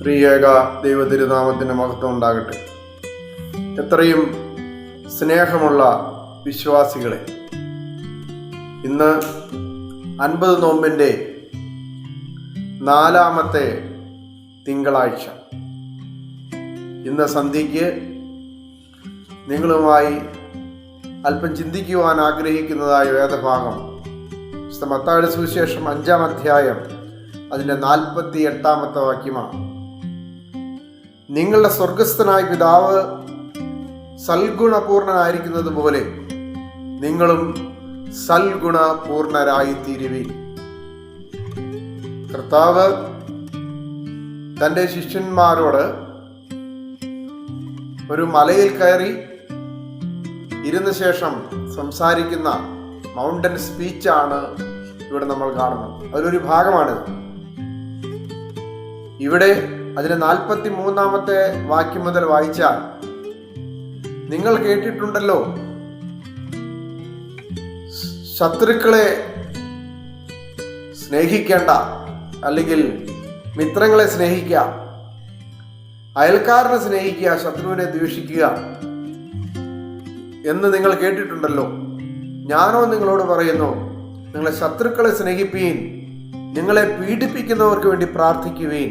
ത്രിയേക ദൈവ തിരുനാമത്തിന് മഹത്വം ഉണ്ടാകട്ടെ. എത്രയും സ്നേഹമുള്ള വിശ്വാസികളെ, ഇന്ന് 50 നോമ്പിൻ്റെ 4ാമത്തെ തിങ്കളാഴ്ച. ഇന്ന് സന്ധ്യയ്ക്ക് നിങ്ങളുമായി അല്പം ചിന്തിക്കുവാൻ ആഗ്രഹിക്കുന്നതായ വേദഭാഗം മത്തായിയുടെ സുവിശേഷം 5-ാം അധ്യായം അതിൻ്റെ 48-ാമത്തെ വാക്യമാണ്. നിങ്ങളുടെ സ്വർഗസ്ഥനായ പിതാവ് സൽഗുണപൂർണനായിരിക്കുന്നത് പോലെ നിങ്ങളും സൽഗുണപൂർണരായി തീരുവിൻ. കർത്താവ് തൻ്റെ ശിഷ്യന്മാരോട് ഒരു മലയിൽ കയറി ഇരുന്ന ശേഷം സംസാരിക്കുന്ന മൗണ്ടൻ സ്പീച്ചാണ് ഇവിടെ നമ്മൾ കാണുന്നത്. അതിലൊരു ഭാഗമാണിത്. ഇവിടെ അതിന് 43-ാമത്തെ വാക്യം മുതൽ വായിച്ചാൽ, നിങ്ങൾ കേട്ടിട്ടുണ്ടല്ലോ, ശത്രുക്കളെ സ്നേഹിക്കേണ്ട, അല്ലെങ്കിൽ മിത്രങ്ങളെ സ്നേഹിക്കുക, അയൽക്കാരനെ സ്നേഹിക്കുക, ശത്രുവിനെ ദ്വേഷിക്കുക എന്ന് നിങ്ങൾ കേട്ടിട്ടുണ്ടല്ലോ. ഞാനോ നിങ്ങളോട് പറയുന്നു, നിങ്ങളെ ശത്രുക്കളെ സ്നേഹിപ്പീൻ, നിങ്ങളെ പീഡിപ്പിക്കുന്നവർക്ക് വേണ്ടി പ്രാർത്ഥിക്കുവീൻ.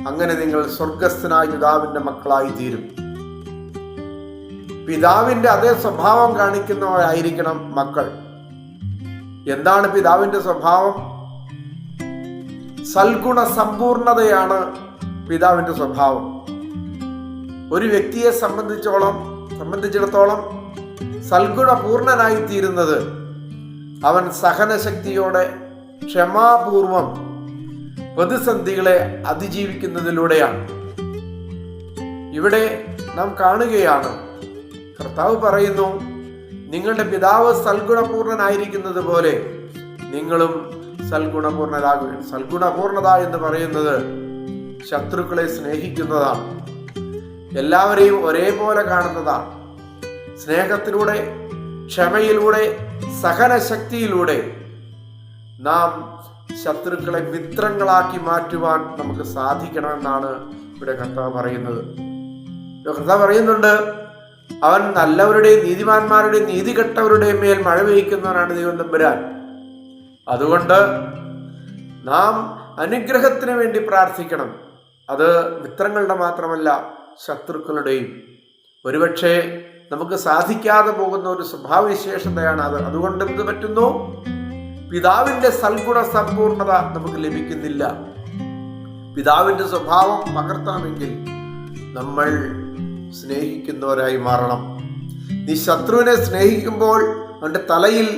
അങ്ങനെ നിങ്ങൾ സ്വർഗസ്ഥനായ പിതാവിന്റെ മക്കളായി തീരും. പിതാവിന്റെ അതേ സ്വഭാവം കാണിക്കുന്നവരായിരിക്കണം മക്കൾ. എന്താണ് പിതാവിന്റെ സ്വഭാവം? സൽഗുണ സമ്പൂർണതയാണ് പിതാവിന്റെ സ്വഭാവം. ഒരു വ്യക്തിയെ സംബന്ധിച്ചിടത്തോളം സൽഗുണപൂർണനായി തീരുന്നത് അവൻ സഹനശക്തിയോടെ ക്ഷമാപൂർവം പ്രതിസന്ധികളെ അതിജീവിക്കുന്നതിലൂടെയാണ്. ഇവിടെ നാം കാണുകയാണ്, കർത്താവ് പറയുന്നു, നിങ്ങളുടെ പിതാവ് സൽഗുണപൂർണനായിരിക്കുന്നത് പോലെ നിങ്ങളും സൽഗുണപൂർണരാകുക. സൽഗുണപൂർണത എന്ന് പറയുന്നത് ശത്രുക്കളെ സ്നേഹിക്കുന്നതാണ്, എല്ലാവരെയും ഒരേപോലെ കാണുന്നതാണ്. സ്നേഹത്തിലൂടെ, ക്ഷമയിലൂടെ, സഹനശക്തിയിലൂടെ നാം ശത്രുക്കളെ മിത്രങ്ങളാക്കി മാറ്റുവാൻ നമുക്ക് സാധിക്കണമെന്നാണ് ഇവിടെ കർത്താവ് പറയുന്നത്. കർത്താവ് പറയുന്നുണ്ട്, അവൻ നല്ലവരുടെയും നീതിമാന്മാരുടെയും നീതികെട്ടവരുടെയും മേൽ മഴ പെയ്യ്ക്കുന്നവനാണ് ദൈവം തമ്പുരാൻ. അതുകൊണ്ട് നാം അനുഗ്രഹത്തിന് വേണ്ടി പ്രാർത്ഥിക്കണം. അത് മിത്രങ്ങളുടെ മാത്രമല്ല, ശത്രുക്കളുടെയും. ഒരുപക്ഷെ നമുക്ക് സാധിക്കാതെ പോകുന്ന ഒരു സ്വഭാവവിശേഷതയാണ് അത്. അതുകൊണ്ട് എന്ത് പറ്റുന്നു? പിതാവിന്റെ സൽഗുണ സമ്പൂർണത നമുക്ക് ലഭിക്കുന്നില്ല. പിതാവിന്റെ സ്വഭാവം പകർത്തണമെങ്കിൽ നമ്മൾ സ്നേഹിക്കുന്നവരായി മാറണം. നീ ശത്രുവിനെ സ്നേഹിക്കുമ്പോൾ അവന്റെ തലയിൽ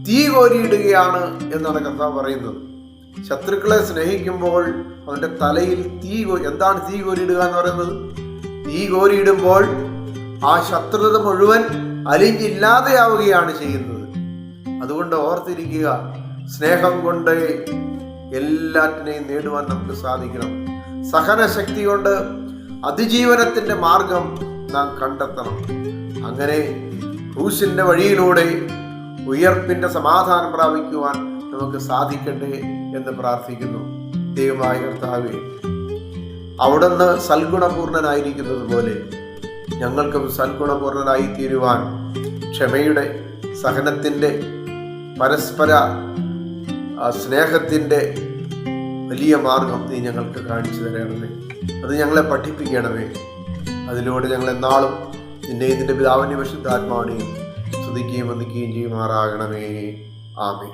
തീ കോരിയിടുകയാണ് എന്നാണ് കർത്താവ് പറയുന്നത്. ശത്രുക്കളെ സ്നേഹിക്കുമ്പോൾ അവന്റെ തലയിൽ എന്താണ് തീ കോരിയിടുക എന്ന് പറയുന്നത്? തീ കോരിയിടുമ്പോൾ ആ ശത്രുത മുഴുവൻ അലിഞ്ഞില്ലാതെയാവുകയാണ് ചെയ്യുന്നത്. അതുകൊണ്ട് ഓർത്തിരിക്കുക, സ്നേഹം കൊണ്ട് എല്ലാറ്റിനെയും നേടുവാൻ നമുക്ക് സാധിക്കണം. സഹനശക്തി കൊണ്ട് അതിജീവനത്തിന്റെ മാർഗം നാം കണ്ടെത്തണം. അങ്ങനെ ക്രൂശിന്റെ വഴിയിലൂടെ ഉയർപ്പിന്റെ സമാധാനം പ്രാപിക്കുവാൻ നമുക്ക് സാധിക്കട്ടെ എന്ന് പ്രാർത്ഥിക്കുന്നു. ദൈവമായ കർത്താവേ, അവിടുന്ന് സൽഗുണപൂർണനായിരിക്കുന്നത് പോലെ ഞങ്ങൾക്കും സൽഗുണപൂർണനായി തീരുവാൻ ക്ഷമയുടെ, സഹനത്തിൻ്റെ, പരസ്പര സ്നേഹത്തിൻ്റെ വലിയ മാർഗം നീ ഞങ്ങൾക്ക് കാണിച്ചു തരണമേ. അത് ഞങ്ങളെ പഠിപ്പിക്കണമേ. അതിലൂടെ ഞങ്ങളെന്നാളും നിന്നെയും നിന്റെ പിതാവിനെയും പരിശുദ്ധാത്മാവിനെയും സ്തുതിക്കുകയും വന്ദിക്കുകയും ചെയ്യുമാറാകണമേ. ആമേൻ.